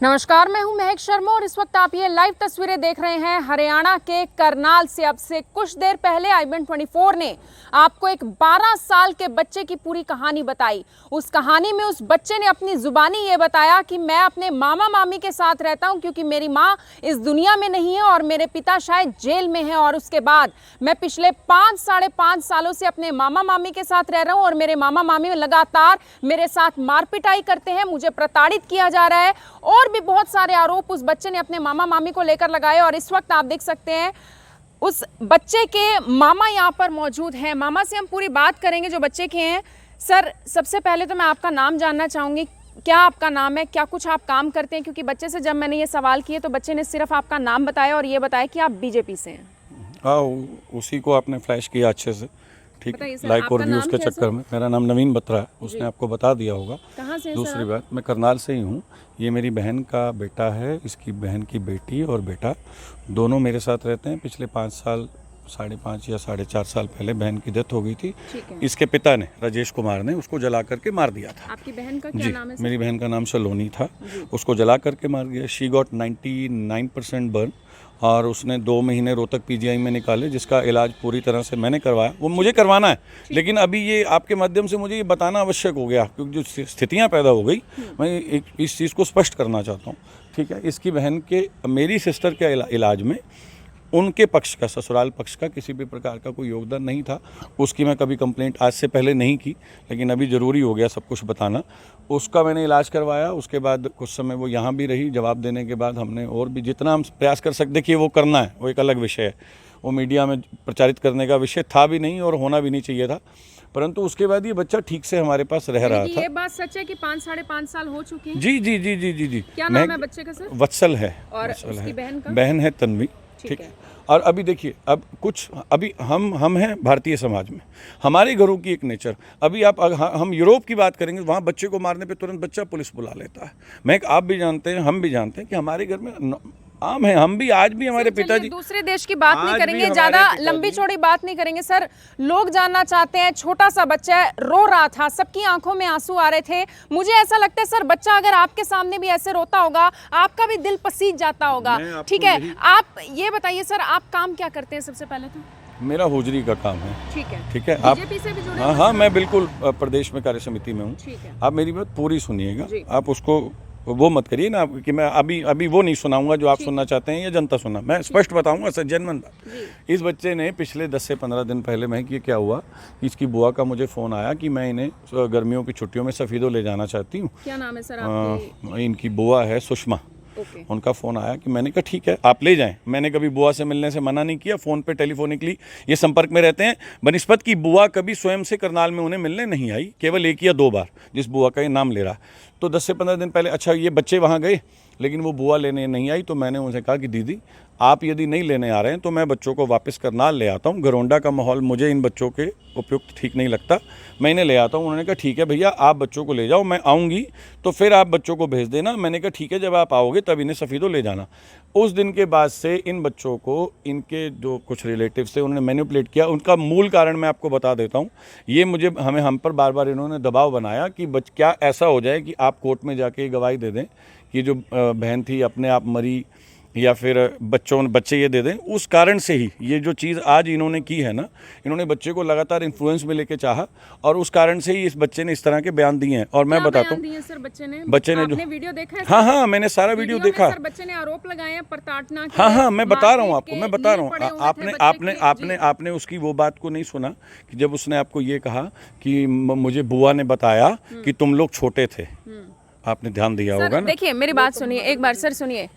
नमस्कार, मैं हूं महक शर्मा और इस वक्त आप ये लाइव तस्वीरें देख रहे हैं हरियाणा के करनाल से। अब से कुछ देर पहले IBN24 ने आपको एक 12 साल के बच्चे की पूरी कहानी बताई। उस कहानी में उस बच्चे ने अपनी जुबानी ये बताया कि मैं अपने मामा मामी के साथ रहता हूं क्योंकि मेरी माँ इस दुनिया में नहीं है और मेरे पिता शायद जेल में है, और उसके बाद मैं पिछले 5-5.5 सालों से अपने मामा मामी के साथ रह रहा हूँ और मेरे मामा मामी लगातार मेरे साथ मारपिटाई करते हैं, मुझे प्रताड़ित किया जा रहा है। और भी बहुत सारे आरोप उस बच्चे ने अपने मामा मामी को लेकर लगाए। और इस वक्त आप देख सकते हैं उस बच्चे के मामा यहाँ पर मौजूद हैं। मामा से हम पूरी बात करेंगे जो बच्चे के हैं। सर, सबसे पहले तो मैं आपका नाम जानना चाहूँगी, क्या आपका नाम है, क्या कुछ आप काम करते हैं? क्योंकि बच्चे से जब मैंने ये सवाल किए तो बच्चे ने सिर्फ आपका नाम बताया और ये बताया कि आप बीजेपी से हैं। हाँ, उसी को आपने फ्लैश किया अच्छे से, ठीक है, लाइक और व्यूज़ के चक्कर में। मेरा नाम नवीन बत्रा है, उसने आपको बता दिया होगा। कहाँ से? दूसरी बात, मैं करनाल से ही हूँ। ये मेरी बहन का बेटा है, इसकी बहन की बेटी और बेटा दोनों मेरे साथ रहते हैं। पिछले 5 साल, 5.5 या 4.5 साल पहले बहन की डेथ हो गई थी। इसके पिता ने, राजेश कुमार ने, उसको जला करके मार दिया था। आपकी बहन का क्या नाम है? मेरी बहन का नाम सलोनी था। उसको जला करके मार दिया। शी गॉट 99% बर्न और उसने 2 महीने रोहतक PGI में निकाले, जिसका इलाज पूरी तरह से मैंने करवाया। वो मुझे करवाना है, लेकिन अभी ये आपके माध्यम से मुझे ये बताना आवश्यक हो गया क्योंकि जो स्थितियाँ पैदा हो गई, मैं इस चीज़ को स्पष्ट करना चाहता हूँ। ठीक है, इसकी बहन के, मेरी सिस्टर के इलाज में उनके पक्ष का, ससुराल पक्ष का किसी भी प्रकार का कोई योगदान नहीं था। उसकी मैं कभी कंप्लेंट आज से पहले नहीं की, लेकिन अभी ज़रूरी हो गया सब कुछ बताना। उसका मैंने इलाज करवाया, उसके बाद कुछ समय वो यहाँ भी रही। जवाब देने के बाद हमने और भी जितना हम प्रयास कर सकते, देखिए वो करना है, वो एक अलग विषय है, वो मीडिया में प्रचारित करने का विषय था भी नहीं और होना भी नहीं चाहिए था। परंतु उसके बाद ये बच्चा ठीक से हमारे पास रह रहा था। ये बात सच है कि 5-5.5 साल हो चुके हैं? जी जी जी जी जी जी। क्या नाम है बच्चे का सर? वत्सल है। और उसकी बहन का? बहन है तन्वी। ठीक है। और अभी देखिए, अब कुछ अभी हम हैं भारतीय समाज में, हमारे घरों की एक नेचर। अभी हम यूरोप की बात करेंगे, वहाँ बच्चे को मारने पे तुरंत बच्चा पुलिस बुला लेता है। मैं, आप भी जानते हैं, हम भी जानते हैं कि हमारे घर में आम है। हम भी आज भी हमारे पिताजी, दूसरे देश की बात नहीं करेंगे, ज्यादा लंबी चौड़ी बात नहीं करेंगे सर। लोग जानना चाहते हैं, छोटा सा बच्चा रो रहा था, सबकी आंखों में आंसू आ रहे थे। मुझे ऐसा लगता है सर, बच्चा अगर आपके सामने भी ऐसे रोता होगा, आपका भी दिल पसीज जाता होगा। ठीक है, आप ये बताइए सर, आप काम क्या करते हैं? सबसे पहले तो मेरा होजरी का काम है। ठीक है। आप बीजेपी से भी जुड़े? हाँ, मैं बिल्कुल प्रदेश में कार्य समिति में हूँ। आप मेरी बात पूरी सुनिएगा, आप उसको वो मत करिए ना कि मैं अभी वो नहीं सुनाऊंगा जो आप सुनना चाहते हैं या जनता सुनना। मैं स्पष्ट बताऊंगा सर, जनमन बात। इस बच्चे ने पिछले 10 से 15 दिन पहले, मैं कि क्या हुआ, इसकी बुआ का मुझे फ़ोन आया कि मैं इन्हें गर्मियों की छुट्टियों में सफ़ीदो ले जाना चाहती हूँ। क्या नाम है सर आपकी? इनकी बुआ है सुषमा। उनका फ़ोन आया कि मैंने कहा ठीक है, आप ले जाएं। मैंने कभी बुआ से मिलने से मना नहीं किया। फ़ोन पे टेलीफोनिकली ये संपर्क में रहते हैं। बनिस्पत की बुआ कभी स्वयं से करनाल में उन्हें मिलने नहीं आई, केवल 1 या 2 बार, जिस बुआ का ये नाम ले रहा। तो 10 से 15 दिन पहले, अच्छा, ये बच्चे वहाँ गए लेकिन वो बुआ लेने नहीं आई। तो मैंने उनसे कहा कि दीदी, आप यदि नहीं लेने आ रहे हैं तो मैं बच्चों को वापस करनाल ले आता हूँ। घरोंडा का माहौल मुझे इन बच्चों के उपयुक्त ठीक नहीं लगता, मैं इन्हें ले आता हूँ। उन्होंने कहा ठीक है भैया, आप बच्चों को ले जाओ, मैं आऊँगी तो फिर आप बच्चों को भेज देना। मैंने कहा ठीक है, जब आप आओगे तब इन्हें सफ़ीदो ले जाना। उस दिन के बाद से इन बच्चों को इनके जो कुछ रिलेटिव्स थे उन्होंने मैनिपुलेट किया। उनका मूल कारण मैं आपको बता देता हूँ। ये मुझे, हम पर बार बार इन्होंने दबाव बनाया कि क्या ऐसा हो जाए कि आप कोर्ट में जाके गवाही दे दें कि जो बहन थी अपने आप मरी, या फिर बच्चे ये दे दें। उस कारण से ही ये जो चीज़ आज इन्होंने की है ना, इन्होंने बच्चे को लगातार इन्फ्लुएंस में लेके चाहा और उस कारण से ही इस बच्चे ने इस तरह के बयान दिए हैं। और मैं बताता हूँ, बच्चे ने जो वीडियो देखा है? हाँ, मैंने सारा वीडियो देखा। बच्चे ने आरोप लगाए हैं प्रताड़ना के। हाँ, मैं बता रहा हूँ आपको, मैं बता रहा हूँ। आपने उसकी वो बात को नहीं सुना कि जब उसने आपको ये कहा कि मुझे बुआ ने बताया कि तुम लोग छोटे थे। आपने ध्यान दिया होगा ना। देखिए, मेरी बात सुनिए एक बार सर, सुनिए।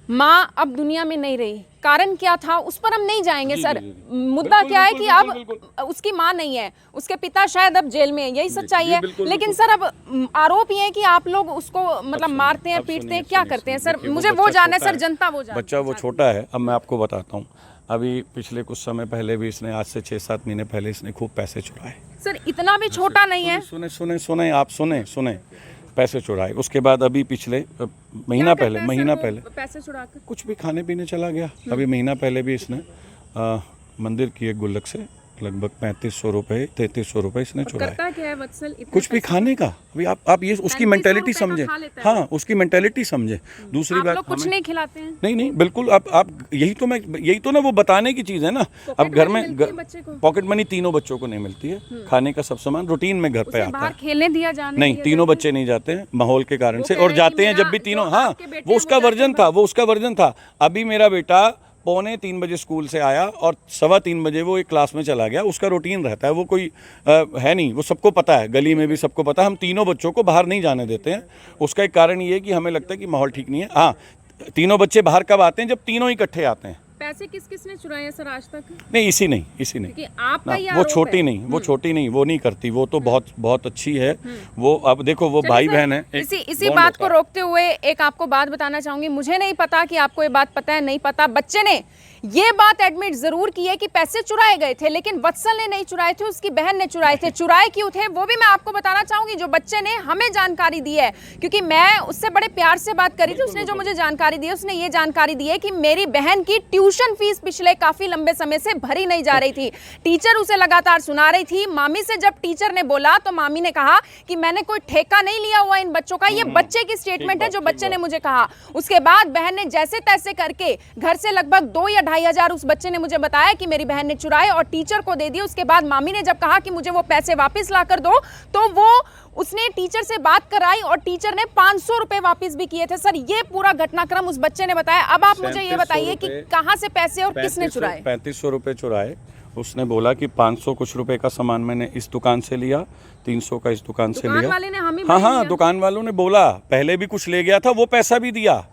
माँ अब दुनिया में नहीं रही, कारण क्या था उस पर हम नहीं जाएंगे सर। मुद्दा क्या है कि अब उसकी माँ नहीं है, उसके पिता शायद अब जेल में है, यही सच्चाई है। लेकिन सर अब आरोप ये है कि आप लोग उसको मतलब मारते हैं, पीटते हैं, क्या करते हैं सर? मुझे वो जानना है सर, जनता वो जाने। बच्चा वो छोटा है। अब मैं आपको बताता हूँ, अभी पिछले कुछ समय पहले भी इसने, आज से 6-7 महीने पहले इसने खूब पैसे चुराए। सर इतना भी छोटा नहीं है। सुने आप, सुने पैसे चुराए। उसके बाद अभी पिछले महीना पहले पैसे चुरा कर कुछ भी खाने पीने चला गया। अभी महीना पहले भी इसने मंदिर की एक गुल्लक से लगभग 3500 रुपये 3300 रुपये इसने चुराए। करता क्या है वत्सल इतने कुछ भी खाने का। अभी आप ये उसकी 3500 मेंटेलिटी रुपए का समझे। खा लेता है। हाँ, उसकी मेंटेलिटी समझे। दूसरी आप बात लोग कुछ हमें- नहीं खिलाते हैं? नहीं नहीं बिल्कुल। आप यही तो ना वो बताने की चीज़ है ना। अब घर में पॉकेट मनी तीनों बच्चों को नहीं मिलती है, खाने का सब सामान रूटीन में घर पे आता बाहर है। खेलने दिया जाने नहीं, दिया तीनों जाता है? बच्चे नहीं जाते हैं माहौल के कारण से, कह और रहे हैं जाते कि हैं जब भी मेरा तीनों। जो हाँ, आपके बेटे वो हैं, उसका वो वर्जन था। अभी मेरा बेटा 2:45 स्कूल से आया और 3:15 वो एक क्लास में चला गया। उसका रूटीन रहता है, वो कोई है नहीं, वो सबको पता है, गली में भी सबको पता है। हम तीनों बच्चों को बाहर नहीं जाने देते हैं। उसका एक कारण ये है कि हमें लगता है कि माहौल ठीक नहीं है। हाँ, तीनों बच्चे बाहर कब आते हैं? जब तीनों इकट्ठे आते हैं। पैसे किस किस ने चुराए हैं सर आज तक? नहीं, इसी नहीं क्योंकि आपका ना, ये वो आरोप छोटी है। नहीं, वो नहीं करती। वो तो बहुत अच्छी है। वो अब देखो, वो चलिए भाई सर, बहन है। एक इसी bond बात होता को है। रोकते हुए एक आपको बात बताना चाहूंगी। मुझे नहीं पता कि आपको ये बात पता है नहीं पता। बच्चे ने ये बात एडमिट जरूर की है कि पैसे चुराए गए थे, लेकिन वत्सल ने नहीं चुराए थे, उसकी बहन ने चुराए थे। चुराए क्यों थे वो भी मैं आपको बताना चाहूंगी। जो बच्चे ने हमें जानकारी दी है, क्योंकि मैं उससे बड़े प्यार से बात करी थी, उसने जो मुझे जानकारी दी है, उसने ये जानकारी दी है कि मेरी बहन की ट्यूशन फीस पिछले काफी लंबे समय से भरी नहीं जा रही थी। टीचर उसे लगातार सुना रही थी। मामी से जब टीचर ने बोला तो मामी ने कहा कि मैंने कोई ठेका नहीं लिया हुआ इन बच्चों का। ये बच्चे की स्टेटमेंट है जो बच्चे ने मुझे कहा। उसके बाद बहन ने जैसे तैसे करके घर से लगभग 2 या 2500 उस बच्चे ने मुझे बताया कि मेरी बहन ने चुराए और टीचर को दे दिए। उसके बाद मामी ने जब कहा कि मुझे वो पैसे वापस ला कर दो, तो वो उसने टीचर से बात कराई और टीचर ने 500 रुपए वापस भी किए थे। सर, ये पूरा घटनाक्रम उस बच्चे ने बताया। अब आप मुझे ये बताइए कि कहां से पैसे और किसने चुराए? 3500 रुपये चुराए। उसने बोला कि 500 कुछ रुपए का सामान मैंने इस दुकान से लिया, 300 का इस दुकान से लिया। वाले ने हम ही हाँ, दुकान वालों ने बोला। पहले भी कुछ ले गया था, वो पैसा भी दिया।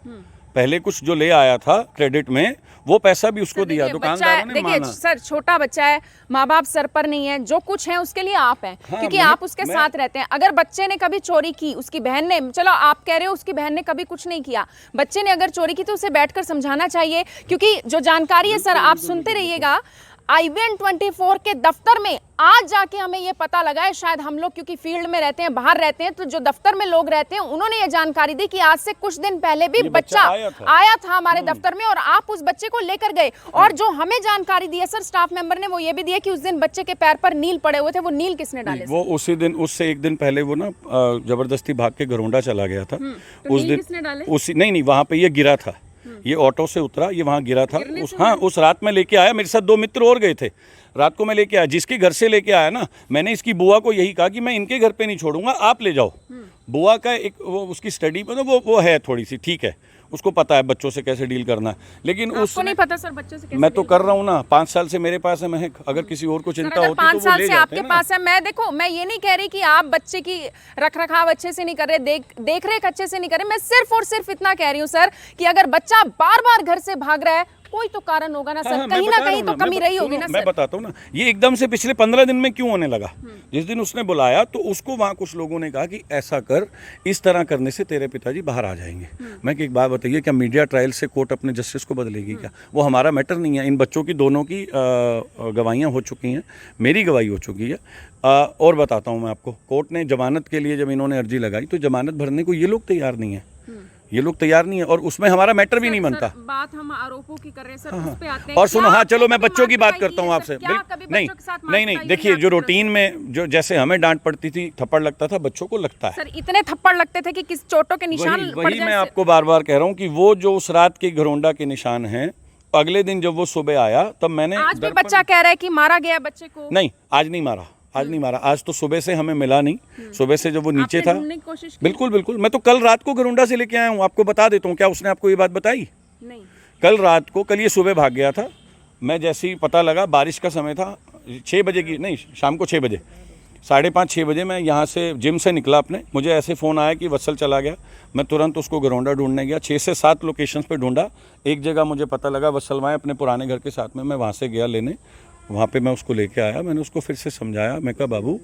पहले कुछ जो ले आया था क्रेडिट में, वो पैसा भी उसको दिया। दुकानदारों ने देखिए माना। सर, छोटा बच्चा है, माँ बाप सर पर नहीं है, जो कुछ है उसके लिए आप हैं। हाँ, क्योंकि आप उसके साथ रहते हैं। अगर बच्चे ने कभी चोरी की, उसकी बहन ने, चलो आप कह रहे हो उसकी बहन ने कभी कुछ नहीं किया, बच्चे ने अगर चोरी की तो उसे बैठकर समझाना चाहिए। क्योंकि जो जानकारी है सर, आप सुनते रहिएगा, IVN24 के दफ्तर में आज जाके हमें ये पता लगा है, शायद हम लोग क्योंकि फील्ड में रहते हैं, बाहर रहते हैं, तो जो दफ्तर में लोग रहते हैं उन्होंने ये जानकारी दी कि आज से कुछ दिन पहले भी बच्चा आया था हमारे दफ्तर में और आप उस बच्चे को लेकर गए। और जो हमें जानकारी दी है सर स्टाफ मेंबर ने, वो ये भी दी है कि उस दिन बच्चे के पैर पर नील पड़े हुए थे। वो नील किसने डाले? वो उसी दिन, उससे एक दिन पहले वो ना जबरदस्ती भाग के घरोंडा चला गया था। तो उस दिन किसने डाले? उसी नहीं, वहाँ पे ये गिरा था। ये ऑटो से उतरा, ये वहाँ गिरा था। उस रात में लेके आया, मेरे साथ 2 मित्र और गए थे। रात को मैं लेके आया, जिसके घर से लेके आया ना, मैंने इसकी बुआ को यही कहा कि मैं इनके घर पे नहीं छोड़ूंगा, आप ले जाओ। बुआ का एक वो उसकी स्टडी मतलब वो है थोड़ी सी, ठीक है, उसको पता है बच्चों से कैसे डील करना है। लेकिन उसको नहीं पता सर बच्चों से कैसे मैं तो कर रहा हूँ ना, 5 साल से मेरे पास है महक। अगर किसी और को चिंता होती तो 5 वो साल ले से जाते आपके हैं ना। पास है। मैं देखो, मैं ये नहीं कह रही कि आप बच्चे की रखरखाव अच्छे से नहीं कर रहे, देख रेख अच्छे से नहीं कर रहे। मैं सिर्फ और सिर्फ इतना कह रही हूँ सर कि अगर बच्चा बार बार घर से भाग रहा है, कोई तो कारण होगा ना सर। हाँ, कहीं ना कहीं तो कमी रही होगी ना मैं सर। बताता हूँ ना, ये एकदम से पिछले 15 दिन में क्यों होने लगा। जिस दिन उसने बुलाया तो उसको वहाँ कुछ लोगों ने कहा कि ऐसा कर, इस तरह करने से तेरे पिताजी बाहर आ जाएंगे। मैं एक बात बताइए, क्या मीडिया ट्रायल से कोर्ट अपने जस्टिस को बदलेगी क्या? वो हमारा मैटर नहीं है। इन बच्चों की दोनों की गवाहियाँ हो चुकी हैं, मेरी गवाही हो चुकी है। और बताता हूँ मैं आपको, कोर्ट ने जमानत के लिए जब इन्होंने अर्जी लगाई तो जमानत भरने को ये लोग तैयार नहीं है। ये लोग तैयार नहीं है और उसमें हमारा मैटर भी नहीं बनता। बात हम आरोपों की कर रहे हैं सर, उस पे आते हैं। और सुनो, हाँ चलो मैं कभी बच्चों की बात मार-पिटाई करता हूँ की है आपसे। सर? क्या कभी नहीं बच्चों के साथ नहीं नहीं, मार-पिटाई देखिए, हुई जो आपकी रूटीन में जो जैसे हमें डांट पड़ती थी, थप्पड़ लगता था, बच्चों को लगता है। सर इतने थप्पड़ लगते थे कि किस चोटों के निशान पड़ वही जाए। मैं आपको बार बार कह रहा हूँ कि वो जो उस रात के घरोंडा के निशान हैं, अगले दिन जब वो सुबह आया तब मैंने आज भी बच्चा कह रहा है कि मारा गया बच्चे को। नहीं, आज नहीं मारा, आज नहीं मारा। आज तो सुबह से हमें मिला नहीं। सुबह से जब वो नीचे था, ढूंढने की कोशिश की? बिल्कुल बिल्कुल। मैं तो कल रात को घरोंडा से लेके आया हूँ, आपको बता देता हूँ। क्या उसने आपको ये बात बताई? नहीं। कल रात को, कल ये सुबह भाग गया था। मैं जैसे ही पता लगा, बारिश का समय था, 6 बजे की, नहीं शाम को 6 बजे, 5:30-6 बजे मैं यहाँ से जिम से निकला अपने, मुझे ऐसे फ़ोन आया कि वत्सल चला गया। मैं तुरंत उसको घरोंडा ढूंढने गया, 6 से 7 लोकेशंस पे ढूंढा। एक जगह मुझे पता लगा वत्सल वहाँ अपने पुराने घर के साथ में, मैं वहाँ से गया लेने। वहाँ पे मैं उसको लेके आया, मैंने उसको फिर से समझाया। मैं कहा बाबू,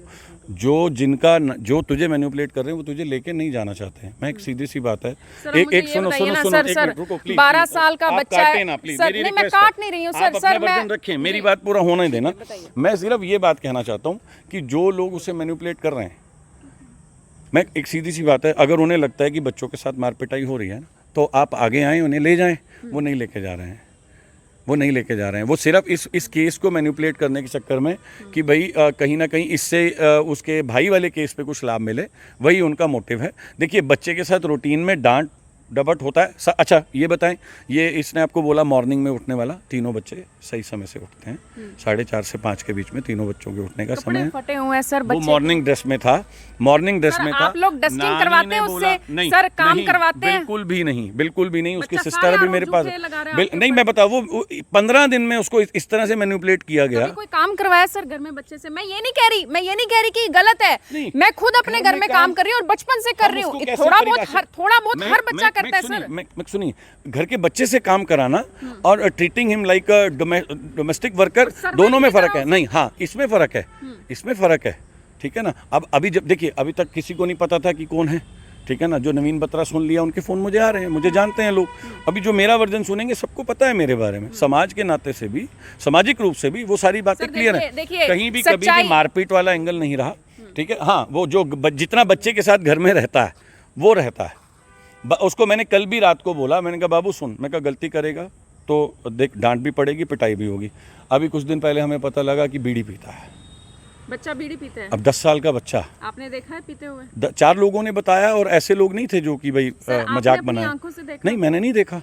जो तुझे मैनिपुलेट कर रहे हैं वो तुझे लेके नहीं जाना चाहते हैं। मैं एक सीधी सी बात है, एक सुनो, एक मिनट रुको प्लीज। 12 साल का बच्चा है सर। मेरी नहीं, मैं काट नहीं रही हूँ सर। सर मैं रखें, मेरी बात पूरा होने देना। मैं सिर्फ ये बात कहना चाहता हूँ कि जो लोग उसे मैनिपुलेट कर रहे हैं, मैं एक सीधी सी बात है, अगर उन्हें लगता है कि बच्चों के साथ मार पिटाई हो रही है ना, तो आप आगे आएँ, उन्हें ले जाएं। वो नहीं लेके जा रहे हैं। वो नहीं लेके जा रहे हैं। वो सिर्फ इस केस को मैनिपुलेट करने के चक्कर में कि भाई कहीं ना कहीं इससे उसके भाई वाले केस पे कुछ लाभ मिले, वही उनका मोटिव है। देखिए, बच्चे के साथ रूटीन में डांट डपट होता है। अच्छा ये बताएं, ये इसने आपको बोला मॉर्निंग में उठने वाला, तीनों बच्चे सही समय से उठते हैं, 4:30 से 5 के बीच में तीनों बच्चों के उठने का समय है। फटे हुए हैं सर वो बच्चे। मॉर्निंग ड्रेस में था, मॉर्निंग ड्रेस में था। आप लोग डस्टिंग करवाते हैं उससे? नहीं सर काम नहीं, करवाते हैं? बिल्कुल भी नहीं, बिल्कुल भी नहीं। उसकी बच्चा सिस्टर सारे अभी मेरे पास आरोप लगा रहे हैं आपके नहीं, मैं बता, वो 15 दिन में उसको इस तरह से मैनिपुलेट किया गया। कोई काम करवाया सर घर में बच्चे से? मैं ये नहीं कह रही कि गलत है, मैं खुद अपने घर में काम कर रही हूँ और बचपन से कर रही हूँ। थोड़ा बहुत हर बच्चा करता है सर। सुनिए, घर के बच्चे से काम कराना और treating him like domestic worker, दोनों में फर्क है। नहीं, हाँ, इसमें फर्क है, इसमें फर्क है, ठीक है ना। अब अभी जब देखिए, अभी तक किसी को नहीं पता था कि कौन है, ठीक है ना। जो नवीन बत्रा सुन लिया, उनके फ़ोन मुझे आ रहे हैं, मुझे जानते हैं लोग। अभी जो मेरा वर्जन सुनेंगे, सबको पता है मेरे बारे में, समाज के नाते से भी, सामाजिक रूप से भी वो सारी बातें क्लियर है। कहीं भी कभी भी मारपीट वाला एंगल नहीं रहा, ठीक है। हाँ, वो जो जितना बच्चे के साथ घर में रहता है वो रहता है। उसको मैंने कल भी रात को बोला, मैंने कहा बाबू सुन, मैं कहा गलती करेगा तो देख, डांट भी पड़ेगी, पिटाई भी होगी। अभी कुछ दिन पहले हमें पता लगा कि बीड़ी पीता है। बच्चा बीड़ी पीता है? अब 10 साल का बच्चा। आपने देखा है पीते हुए? 4 लोगों ने बताया, और ऐसे लोग नहीं थे जो कि भाई मजाक बनाए। नहीं, मैंने नहीं देखा,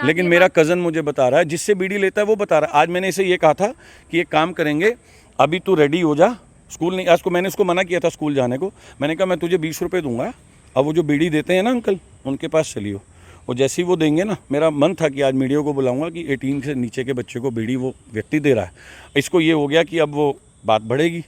लेकिन मेरा कज़न मुझे बता रहा है, जिससे बीड़ी लेता है वो बता रहा है। आज मैंने इसे ये कहा था कि एक काम करेंगे, अभी तू रेडी हो जा, स्कूल नहीं, आज को मैंने उसको मना किया था स्कूल जाने को। मैंने कहा मैं तुझे 20 रुपये दूंगा, अब वो जो बीड़ी देते हैं ना अंकल, उनके पास चलियो। और जैसे ही वो देंगे ना, मेरा मन था कि आज मीडिया को बुलाऊंगा कि 18 से नीचे के बच्चे को बीड़ी वो व्यक्ति दे रहा है। इसको ये हो गया कि अब वो बात बढ़ेगी,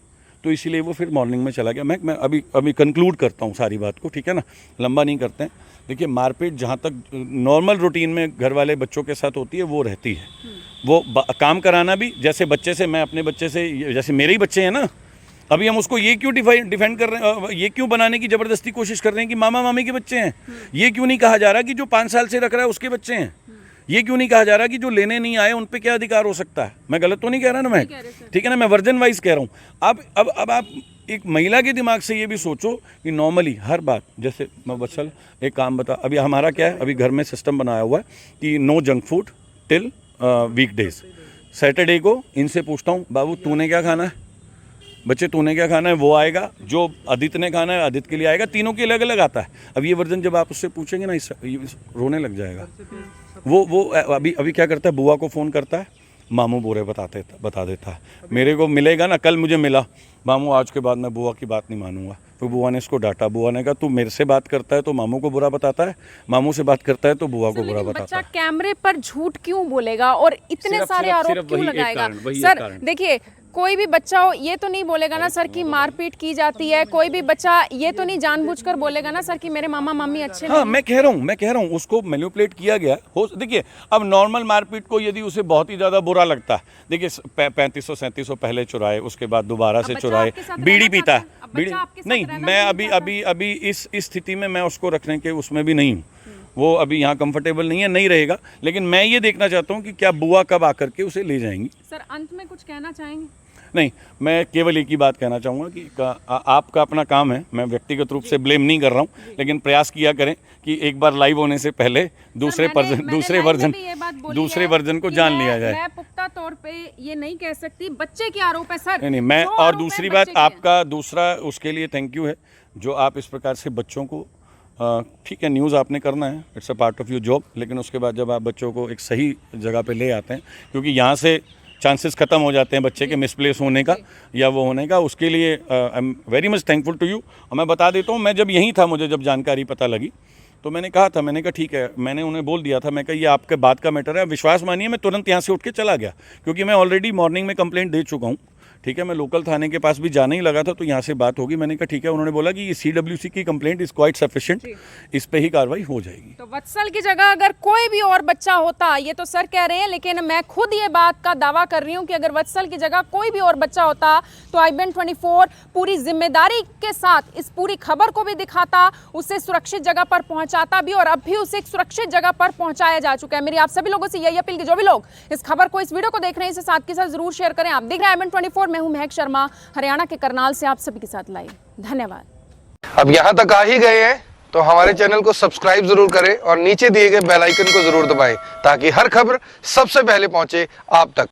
तो इसीलिए वो फिर मॉर्निंग में चला गया। मैं अभी कंक्लूड करता हूँ सारी बात को, ठीक है ना, लंबा नहीं करते हैं। देखिए, मारपीट जहाँ तक नॉर्मल रूटीन में घर वाले बच्चों के साथ होती है वो रहती है। वो काम कराना भी, जैसे बच्चे से, मैं अपने बच्चे से, जैसे मेरे ही बच्चे हैं ना, अभी हम उसको ये क्यों डिफेंड कर रहे हैं, ये क्यों बनाने की ज़बरदस्ती कोशिश कर रहे हैं कि मामा मामी के बच्चे हैं? ये क्यों नहीं कहा जा रहा कि जो 5 साल से रख रहा है उसके बच्चे हैं? ये क्यों नहीं कहा जा रहा कि जो लेने नहीं आए उन पे क्या अधिकार हो सकता है? मैं गलत तो नहीं कह रहा ना, मैं ठीक है ना, मैं वर्जन वाइज कह रहा हूँ। अब आप एक महिला के दिमाग से ये भी सोचो कि नॉर्मली हर बात, जैसे मैं बच्चल एक काम बता, अभी हमारा क्या है, अभी घर में सिस्टम बनाया हुआ है कि no junk food till weekdays. Saturday को इनसे पूछता हूँ, बाबू तूने क्या खाना है, बच्चे तूने क्या खाना है, वो आएगा। जो आदित्य ने खाना है आदित्य के लिए आएगा। तीनों के अलग अलग आता है। अब ये वर्जन जब आप उससे पूछेंगे ना, रोने लग जाएगा। वो अभी क्या करता है, बुआ को फ़ोन करता है, मामू बोरे बता देता है। मेरे को मिलेगा ना, कल मुझे मिला, मामू आज के बाद मैं बुआ की बात नहीं मानूंगा। तो बुआ ने इसको डांटा। बुआ ने कहा तू मेरे से बात करता है तो मामू को बुरा बताता है, मामू से बात करता है तो बुआ को बुरा बताता है। बच्चा कैमरे पर झूठ क्यों बोलेगा और इतने सारे आरोप क्यों लगाएगा? सर देखिए, कोई भी बच्चा हो ये तो नहीं बोलेगा ना सर कि मारपीट की जाती है। कोई भी बच्चा ये तो नहीं जानबूझकर बोलेगा ना सर कि मेरे मामा मामी अच्छे नहीं। हाँ, मैं कह रहा हूँ उसको मैनिपुलेट किया गया हो। देखिए, अब नॉर्मल मारपीट को यदि उसे बहुत ही ज़्यादा बुरा लगता है, देखिए 3500-3700 पहले चुराए, उसके बाद दोबारा से चुराए, बीड़ी पीता है, बीड़ी नहीं। मैं अभी इस स्थिति में मैं उसको रखने के उसमें भी नहीं हूँ। वो अभी यहाँ कंफर्टेबल नहीं है, नहीं रहेगा। लेकिन मैं ये देखना चाहता हूँ कि क्या बुआ कब आकर के उसे ले जाएंगी। सर अंत में कुछ कहना चाहेंगे? नहीं, मैं केवल एक ही बात कहना चाहूँगा कि आपका अपना काम है, मैं व्यक्तिगत रूप से ब्लेम नहीं कर रहा हूँ, लेकिन प्रयास किया करें कि एक बार लाइव होने से पहले दूसरे वर्जन को जान लिया जाए। मैं पुख्ता तौर पे ये नहीं कह सकती, बच्चे के आरोप है सर। नहीं, मैं और दूसरी बात, आपका दूसरा उसके लिए थैंक यू है जो आप इस प्रकार से बच्चों को, ठीक है न्यूज़ आपने करना है, it's a part of your job, लेकिन उसके बाद जब आप बच्चों को एक सही जगह पे ले आते हैं, क्योंकि यहाँ से चांसेस ख़त्म हो जाते हैं बच्चे के मिसप्लेस होने का या वो होने का, उसके लिए I am very much thankful to you. और मैं बता देता हूँ, मैं जब यहीं था, मुझे जब जानकारी पता लगी तो मैंने कहा था, मैंने कहा ठीक है, मैंने उन्हें बोल दिया था, मैं कहा ये आपके बात का मैटर है, विश्वास मानिए मैं तुरंत यहाँ से उठ के चला गया, क्योंकि मैं ऑलरेडी मॉर्निंग में कंप्लेंट दे चुका हूँ। ठीक है, मैं लोकल थाने के पास भी जाने ही लगा था, तो यहाँ से बात होगी। मैंने कहा ठीक है, उन्होंने बोला कि ये CWC की कंप्लेंट इज़ क्वाइट सफिशिएंट, इस पे ही कार्रवाई हो जाएगी। तो वत्सल की जगह अगर कोई भी और बच्चा होता, ये तो सर कह रहे हैं, लेकिन मैं खुद ये बात का दावा कर रही हूँ कि अगर वत्सल की जगह कोई भी और बच्चा होता तो IBN24 पूरी जिम्मेदारी के साथ इस पूरी खबर को भी दिखाता, उसे सुरक्षित जगह पर पहुंचाता भी, और अब भी उसे एक सुरक्षित जगह पर पहुंचाया जा चुका है। मेरी आप सभी लोगों से यही अपील कि जो भी लोग इस खबर को, इस वीडियो को देख रहे हैं, इसे साथ के साथ जरूर शेयर करें। आप देख रहे हैं IBN24, मैं हूं महक शर्मा, हरियाणा के करनाल से आप सभी के साथ लाइव। धन्यवाद। अब यहाँ तक आ ही गए हैं तो हमारे चैनल को सब्सक्राइब जरूर करें और नीचे दिए गए बेल आइकन को जरूर दबाएं ताकि हर खबर सबसे पहले पहुंचे आप तक।